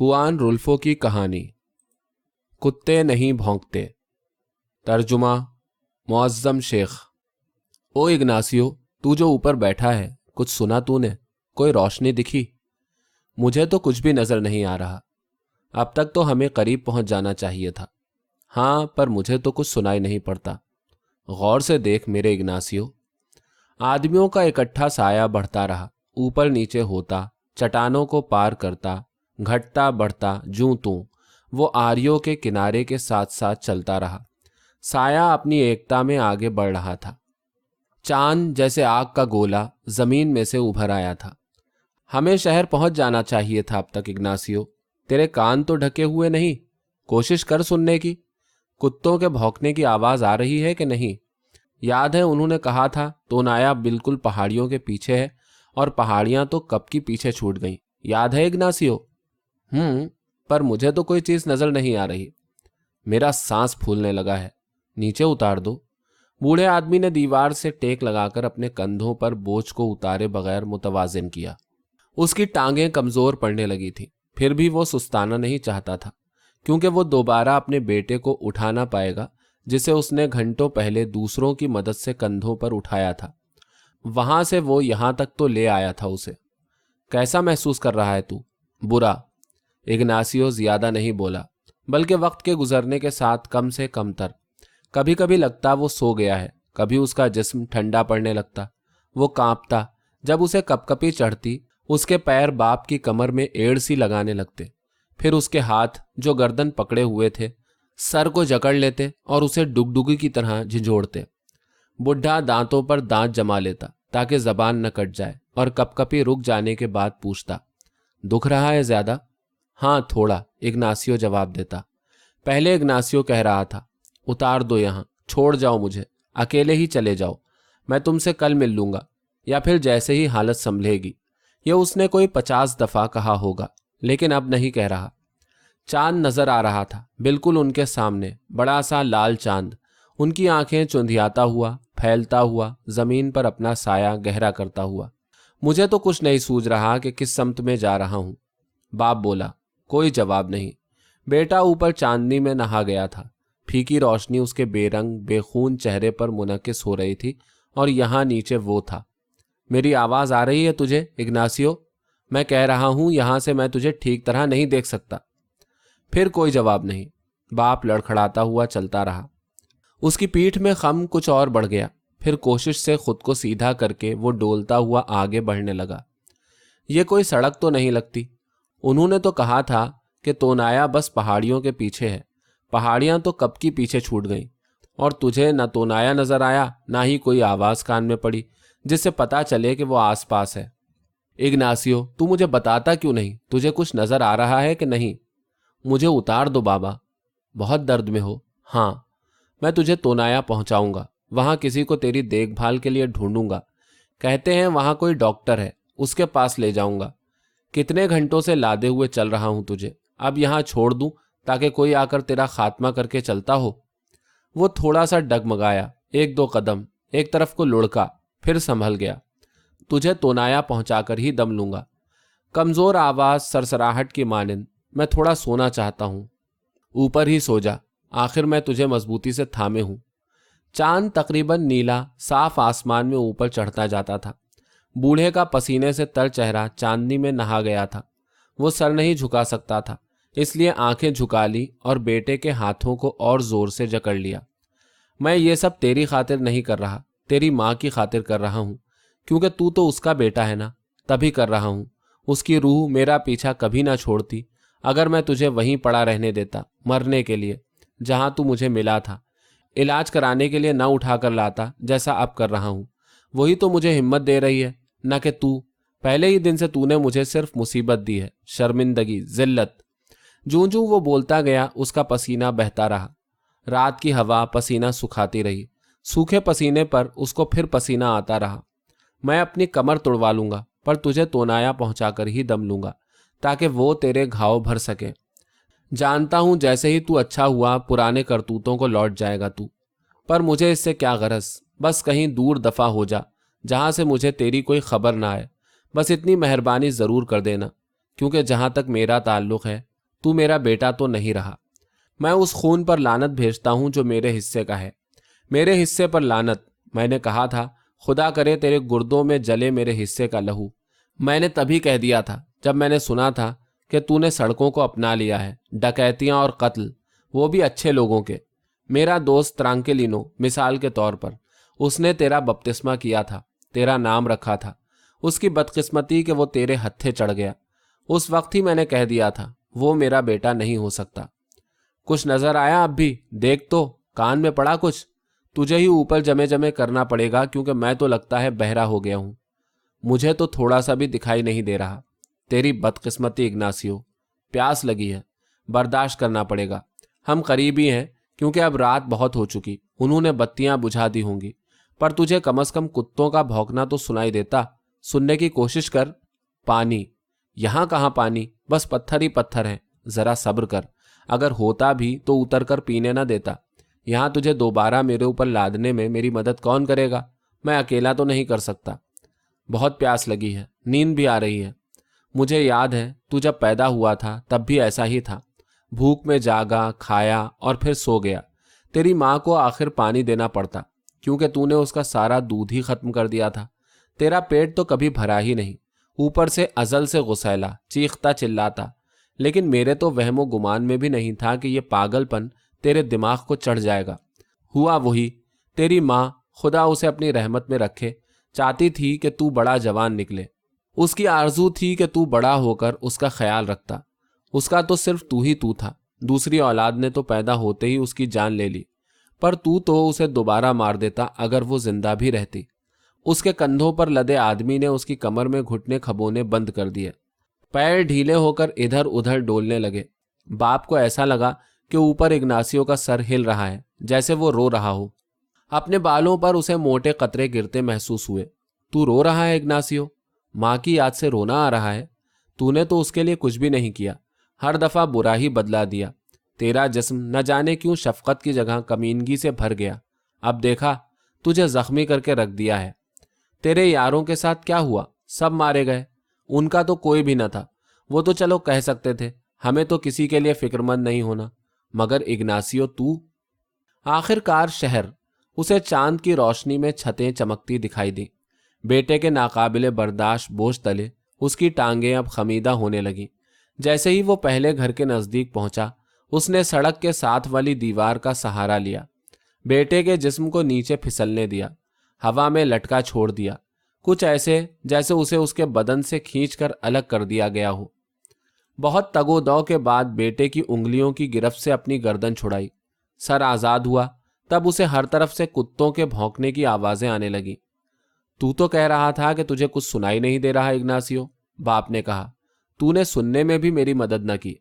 Hwan रुल्फो की कहानी कुत्ते नहीं भौंकते। तर्जुमा मुअज़्ज़म शेख। ओ इग्नासियो, तू जो ऊपर बैठा है, कुछ सुना तूने? कोई रोशनी दिखी? मुझे तो कुछ भी नजर नहीं आ रहा। अब तक तो हमें करीब पहुंच जाना चाहिए था। हाँ, पर मुझे तो कुछ सुनाई नहीं पड़ता। गौर से देख मेरे इग्नासियो। आदमियों का इकट्ठा साया बढ़ता रहा, ऊपर नीचे होता, चट्टानों को पार करता, घटता बढ़ता जूं तूं वो आरियों के किनारे के साथ साथ चलता रहा। साया अपनी एकता में आगे बढ़ रहा था। चांद जैसे आग का गोला जमीन में से उभर आया था। हमें शहर पहुंच जाना चाहिए था अब तक इग्नासियो। तेरे कान तो ढके हुए नहीं? कोशिश कर सुनने की। कुत्तों के भौंकने की आवाज आ रही है कि नहीं? याद है उन्होंने कहा था तोनाया बिल्कुल पहाड़ियों के पीछे है, और पहाड़ियां तो कब की पीछे छूट गईं। याद है इग्नासियो? पर मुझे तो कोई चीज नजर नहीं आ रही। मेरा सांस फूलने लगा है। नीचे उतार दो। बूढ़े आदमी ने दीवार से टेक लगाकर अपने कंधों पर बोझ को उतारे बगैर मुतवाजिन किया। उसकी टांगें कमजोर पड़ने लगी थी, फिर भी वो सुस्ताना नहीं चाहता था, क्योंकि वो दोबारा अपने बेटे को उठा ना पाएगा जिसे उसने घंटों पहले दूसरों की मदद से कंधों पर उठाया था। वहां से वो यहां तक तो ले आया था उसे। कैसा महसूस कर रहा है तू? बुरा। इग्नासियो ज्यादा नहीं बोला, बल्कि वक्त के गुजरने के साथ कम से कम तर। कभी कभी लगता वो सो गया है, कभी उसका जिस्म ठंडा पड़ने लगता। वो कांपता। जब उसे कपकपी चढ़ती, उसके पैर बाप की कमर में एड़ सी लगाने लगते। फिर उसके हाथ जो गर्दन पकड़े हुए थे सर को जकड़ लेते और उसे डुगडुगी की तरह झिझोड़ते। बुढ़ा दांतों पर दांत जमा लेता ताकि जबान न कट जाए, और कपकपी रुक जाने के बाद पूछता, दुख रहा है ज्यादा? हाँ थोड़ा, इग्नासियो जवाब देता। पहले इग्नासियो कह रहा था, उतार दो यहां, छोड़ जाओ मुझे, अकेले ही चले जाओ, मैं तुमसे कल मिल लूंगा, या फिर जैसे ही हालत संभलेगी। यह उसने कोई 50 दफा कहा होगा, लेकिन अब नहीं कह रहा। चांद नजर आ रहा था, बिल्कुल उनके सामने, बड़ा सा लाल चांद। उनकी आंखें चुंधियाता हुआ, फैलता हुआ, जमीन पर अपना साया गहरा करता हुआ। मुझे तो कुछ नहीं सूझ रहा कि किस समत में जा रहा हूं। बाप बोला। कोई जवाब नहीं। बेटा ऊपर चांदनी में नहा गया था। फीकी रोशनी उसके बेरंग बेखून चेहरे पर मुनकिस हो रही थी, और यहां नीचे वो था। मेरी आवाज आ रही है तुझे इग्नासियो? मैं कह रहा हूं यहां से मैं तुझे ठीक तरह नहीं देख सकता। फिर कोई जवाब नहीं। बाप लड़खड़ाता हुआ चलता रहा। उसकी पीठ में खम कुछ और बढ़ गया। फिर कोशिश से खुद को सीधा करके वो डोलता हुआ आगे बढ़ने लगा। ये कोई सड़क तो नहीं लगती। उन्होंने तो कहा था कि तोनाया बस पहाड़ियों के पीछे है। पहाड़ियां तो कब की पीछे छूट गईं, और तुझे न तोनाया नजर आया, ना ही कोई आवाज कान में पड़ी जिससे पता चले कि वो आसपास है। इग्नासियो, तू मुझे बताता क्यों नहीं? तुझे कुछ नजर आ रहा है कि नहीं? मुझे उतार दो बाबा। बहुत दर्द में हो? हाँ। मैं तुझे तोनाया पहुंचाऊंगा, वहां किसी को तेरी देखभाल के लिए ढूंढूंगा। कहते हैं वहां कोई डॉक्टर है, उसके पास ले जाऊंगा। कितने घंटों से लादे हुए चल रहा हूं तुझे, अब यहां छोड़ दूं ताकि कोई आकर तेरा खात्मा करके चलता हो? वो थोड़ा सा डगमगाया, 1-2 कदम एक तरफ को लुढ़का, फिर संभल गया। तुझे तोनाया पहुंचाकर ही दम लूंगा। कमजोर आवाज सरसराहट की मानिंद, मैं थोड़ा सोना चाहता हूं। ऊपर ही सो जा, आखिर मैं तुझे मजबूती से थामे हूं। चांद तकरीबन नीला साफ आसमान में ऊपर चढ़ता जाता था। बूढ़े का पसीने से तर चेहरा चांदनी में नहा गया था। वो सर नहीं झुका सकता था, इसलिए आंखें झुका ली और बेटे के हाथों को और जोर से जकड़ लिया। मैं ये सब तेरी खातिर नहीं कर रहा, तेरी माँ की खातिर कर रहा हूँ, क्योंकि तू तो उसका बेटा है ना, तभी कर रहा हूँ। उसकी रूह मेरा पीछा कभी ना छोड़ती अगर मैं तुझे वहीं पड़ा रहने देता, मरने के लिए, जहां तू मुझे मिला था। इलाज कराने के लिए न उठा कर लाता जैसा अब कर रहा हूं। वही तो मुझे हिम्मत दे रही है, न कि तू। पहले ही दिन से तूने मुझे सिर्फ मुसीबत दी है, शर्मिंदगी, जिल्लत। जूं जूं वो बोलता गया उसका पसीना बहता रहा। रात की हवा पसीना सुखाती रही। सूखे पसीने पर उसको फिर पसीना आता रहा। मैं अपनी कमर तुड़वा लूंगा, पर तुझे तोनाया पहुंचाकर ही दम लूंगा, ताकि वो तेरे घाव भर सके। जानता हूं जैसे ही तू अच्छा हुआ पुराने करतूतों को लौट जाएगा तू, पर मुझे इससे क्या गरज। बस कहीं दूर दफा हो जा, जहां से मुझे तेरी कोई खबर ना आए। बस इतनी मेहरबानी जरूर कर देना, क्योंकि जहां तक मेरा ताल्लुक है तू मेरा बेटा तो नहीं रहा। मैं उस खून पर लानत भेजता हूं जो मेरे हिस्से का है। मेरे हिस्से पर लानत। मैंने कहा था, खुदा करे तेरे गुर्दों में जले मेरे हिस्से का लहू। मैंने तभी कह दिया था जब मैंने सुना था कि तूने सड़कों को अपना लिया है, डकैतियां और कत्ल, वो भी अच्छे लोगों के। मेरा दोस्त त्रांकेलिनो मिसाल के तौर पर, उसने तेरा बपतिस्मा किया था, तेरा नाम रखा था। उसकी बदकिस्मती कि वो तेरे हत्थे चढ़ गया। उस वक्त ही मैंने कह दिया था वो मेरा बेटा नहीं हो सकता। कुछ नजर आया? अब भी देख तो, कान में पड़ा कुछ? तुझे ही ऊपर जमे जमे करना पड़ेगा, क्योंकि मैं तो लगता है बहरा हो गया हूं। मुझे तो थोड़ा सा भी दिखाई नहीं दे रहा। तेरी बदकिस्मती इग्नासियो। प्यास लगी है, बर्दाश्त करना पड़ेगा। हम करीबी हैं, क्योंकि अब रात बहुत हो चुकी, उन्होंने बत्तियां बुझा दी होंगी। पर तुझे कम से कम कुत्तों का भौंकना तो सुनाई देता। सुनने की कोशिश कर। पानी? यहां कहां पानी, बस पत्थर ही पत्थर है। जरा सब्र कर। अगर होता भी तो उतर कर पीने न देता। यहां तुझे दोबारा मेरे ऊपर लादने में मेरी मदद कौन करेगा? मैं अकेला तो नहीं कर सकता। बहुत प्यास लगी है, नींद भी आ रही है। मुझे याद है तू जब पैदा हुआ था तब भी ऐसा ही था। भूख में जागा, खाया और फिर सो गया। तेरी माँ को आखिर पानी देना पड़ता, क्योंकि तूने उसका सारा दूध ही खत्म कर दिया था। तेरा पेट तो कभी भरा ही नहीं, ऊपर से अजल से गुस्सैला, चीखता चिल्लाता। लेकिन मेरे तो वहमो गुमान में भी नहीं था कि ये पागलपन तेरे दिमाग को चढ़ जाएगा। हुआ वही। तेरी माँ, खुदा उसे अपनी रहमत में रखे, चाहती थी कि तू बड़ा जवान निकले। उसकी आरजू थी कि तू बड़ा होकर उसका ख्याल रखता। उसका तो सिर्फ तू ही तू था। दूसरी औलाद ने तो पैदा होते ही उसकी जान ले ली, पर तू तो उसे दोबारा मार देता अगर वो जिंदा भी रहती। उसके कंधों पर लदे आदमी ने उसकी कमर में घुटने खबोने बंद कर दिए। पैर ढीले होकर इधर उधर डोलने लगे। बाप को ऐसा लगा कि ऊपर इग्नासियो का सर हिल रहा है, जैसे वो रो रहा हो। अपने बालों पर उसे मोटे कतरे गिरते महसूस हुए। तू रो रहा है इग्नासियो? माँ की याद से रोना आ रहा है? तूने तो उसके लिए कुछ भी नहीं किया, हर दफा बुरा ही बदला दिया। तेरा जिस्म न जाने क्यों शफकत की जगह कमीनगी से भर गया। अब देखा, तुझे जख्मी करके रख दिया है। तेरे यारों के साथ क्या हुआ? सब मारे गए। उनका तो कोई भी न था। वो तो चलो कह सकते थे हमें तो किसी के लिए फिक्रमंद नहीं होना, मगर इग्नासियो तू? आखिरकार शहर, उसे चांद की रोशनी में छतें चमकती दिखाई दी। बेटे के नाकाबिले बर्दाश्त बोझ तले उसकी टांगें अब खमीदा होने लगी। जैसे ही वो पहले घर के नजदीक पहुंचा, उसने सड़क के साथ वाली दीवार का सहारा लिया। बेटे के जिस्म को नीचे फिसलने दिया, हवा में लटका छोड़ दिया, कुछ ऐसे जैसे उसे उसके बदन से खींचकर अलग कर दिया गया हो। बहुत तगोदौ के बाद बेटे की उंगलियों की गिरफ्त से अपनी गर्दन छुड़ाई। सर आजाद हुआ, तब उसे हर तरफ से कुत्तों के भौंकने की आवाजें आने लगी। तू तो कह रहा था कि तुझे कुछ सुनाई नहीं दे रहा इग्नासियो, बाप ने कहा। तूने सुनने में भी मेरी मदद न की।